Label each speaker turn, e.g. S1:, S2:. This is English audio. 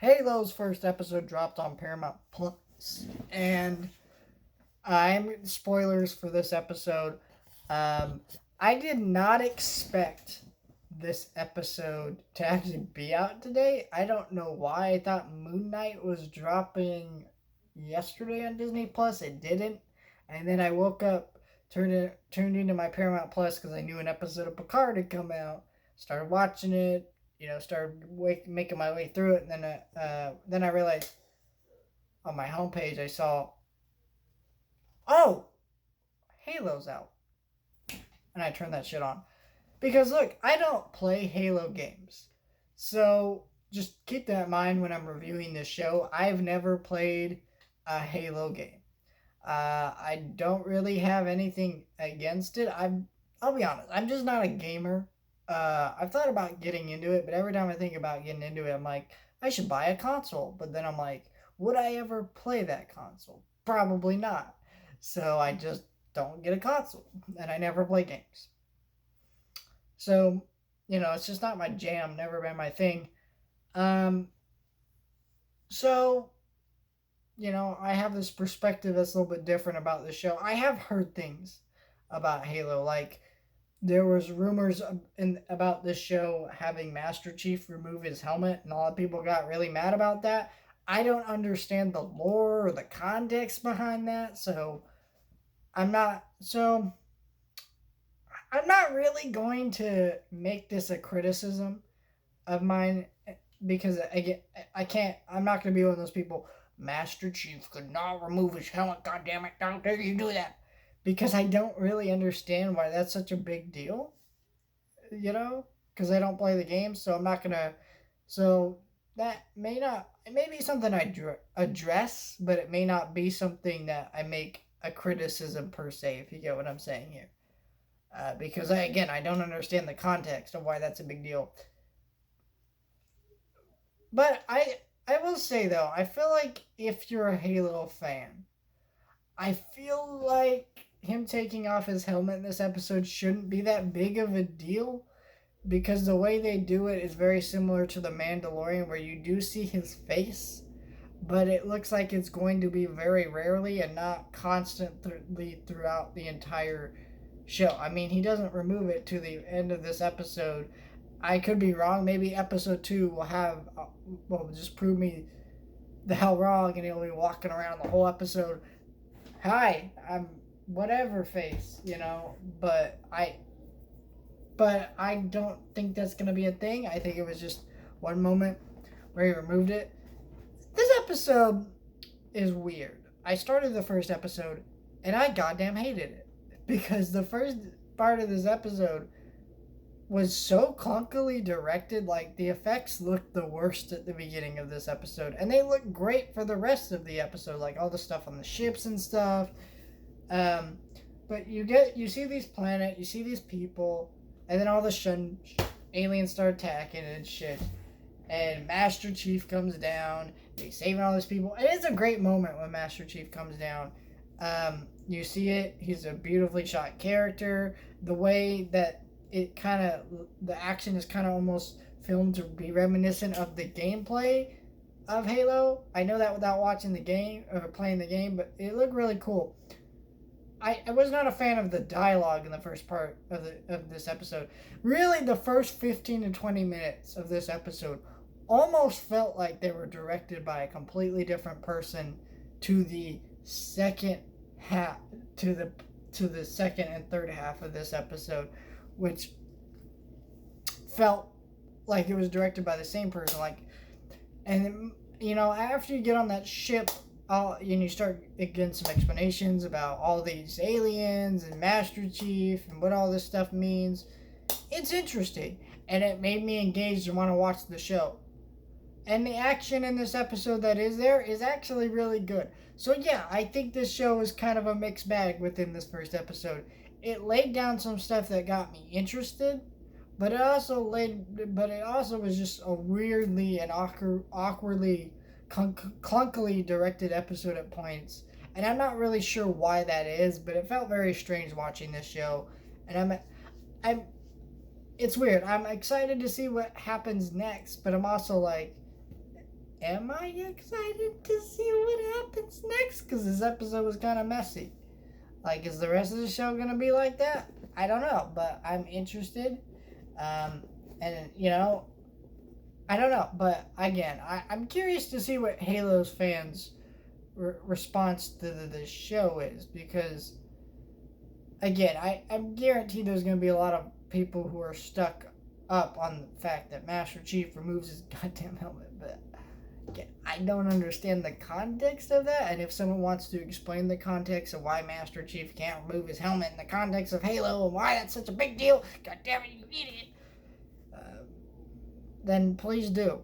S1: Halo's first episode dropped on Paramount Plus, and I'm spoilers for this episode. Um, I did not expect this episode to actually be out today. I don't know why. I thought Moon Knight was dropping yesterday on Disney Plus. It didn't, and then I woke up, tuned into my Paramount Plus because I knew an episode of Picard had come out. Started watching it. Started making my way through it, and then I realized on my homepage I saw, oh, Halo's out, and I turned that shit on. Because look, I don't play Halo games. So just keep that in mind when I'm reviewing this show. I've never played a Halo game. I don't really have anything against it. I'll be honest, I'm just not a gamer. I've thought about getting into it, but every time I think about getting into it, I'm like, I should buy a console. But then I'm like, would I ever play that console? Probably not. So I just don't get a console, and I never play games. So, it's just not my jam, never been my thing. Um, so, I have this perspective that's a little bit different about this show. I have heard things about Halo, like there was rumors about this show having Master Chief remove his helmet, and a lot of people got really mad about that. I don't understand the lore or the context behind that, so I'm not so I'm not really going to make this a criticism of mine because I can't. I'm not going to be one of those people. Master Chief could not remove his helmet. God damn it! How dare you do that? Because I don't really understand why that's such a big deal. Because I don't play the game, so I'm not gonna. So that may not. It may be something I address, but it may not be something that I make a criticism per se. If you get what I'm saying here. Because I don't understand the context of why that's a big deal. But I will say though, I feel like if you're a Halo fan, I feel like him taking off his helmet in this episode shouldn't be that big of a deal because the way they do it is very similar to the Mandalorian, where you do see his face, but it looks like it's going to be very rarely and not constantly throughout the entire show. I mean, he doesn't remove it to the end of this episode. I could be wrong. Maybe episode 2 will just prove me the hell wrong, and he'll be walking around the whole episode. Hi, I'm whatever face, But I don't think that's gonna be a thing. I think it was just one moment where he removed it. This episode is weird. I started the first episode, and I goddamn hated it because the first part of this episode was so clunkily directed. Like, the effects looked the worst at the beginning of this episode, and they look great for the rest of the episode, like all the stuff on the ships and stuff. But you see these planet, you see these people, and then all the aliens start attacking and shit. And Master Chief comes down, he's saving all these people. And it's a great moment when Master Chief comes down. You see it, he's a beautifully shot character. The way that the action is kind of almost filmed to be reminiscent of the gameplay of Halo. I know that without watching the game or playing the game, but it looked really cool. I was not a fan of the dialogue in the first part of this episode. Really, the first 15 to 20 minutes of this episode almost felt like they were directed by a completely different person to the second half, to the second and third half of this episode, which felt like it was directed by the same person. And after you get on that ship, you start getting some explanations about all these aliens and Master Chief and what all this stuff means. It's interesting, and it made me engaged and want to watch the show. And the action in this episode that is there is actually really good. So yeah, I think this show is kind of a mixed bag within this first episode. It laid down some stuff that got me interested, but it also was just a weirdly and awkwardly clunkily directed episode at points, and I'm not really sure why that is, but it felt very strange watching this show, and it's weird. I'm excited to see what happens next, but I'm also like, am I excited to see what happens next? Because this episode was kind of messy. Like, is the rest of the show going to be like that? I don't know, but I'm interested. And, you know, I don't know. But, again, I'm curious to see what Halo's fans' response to the show is. Because, again, I'm guaranteed there's going to be a lot of people who are stuck up on the fact that Master Chief removes his goddamn helmet. But I don't understand the context of that, and if someone wants to explain the context of why Master Chief can't remove his helmet in the context of Halo and why that's such a big deal, god damn it, you idiot, then please do.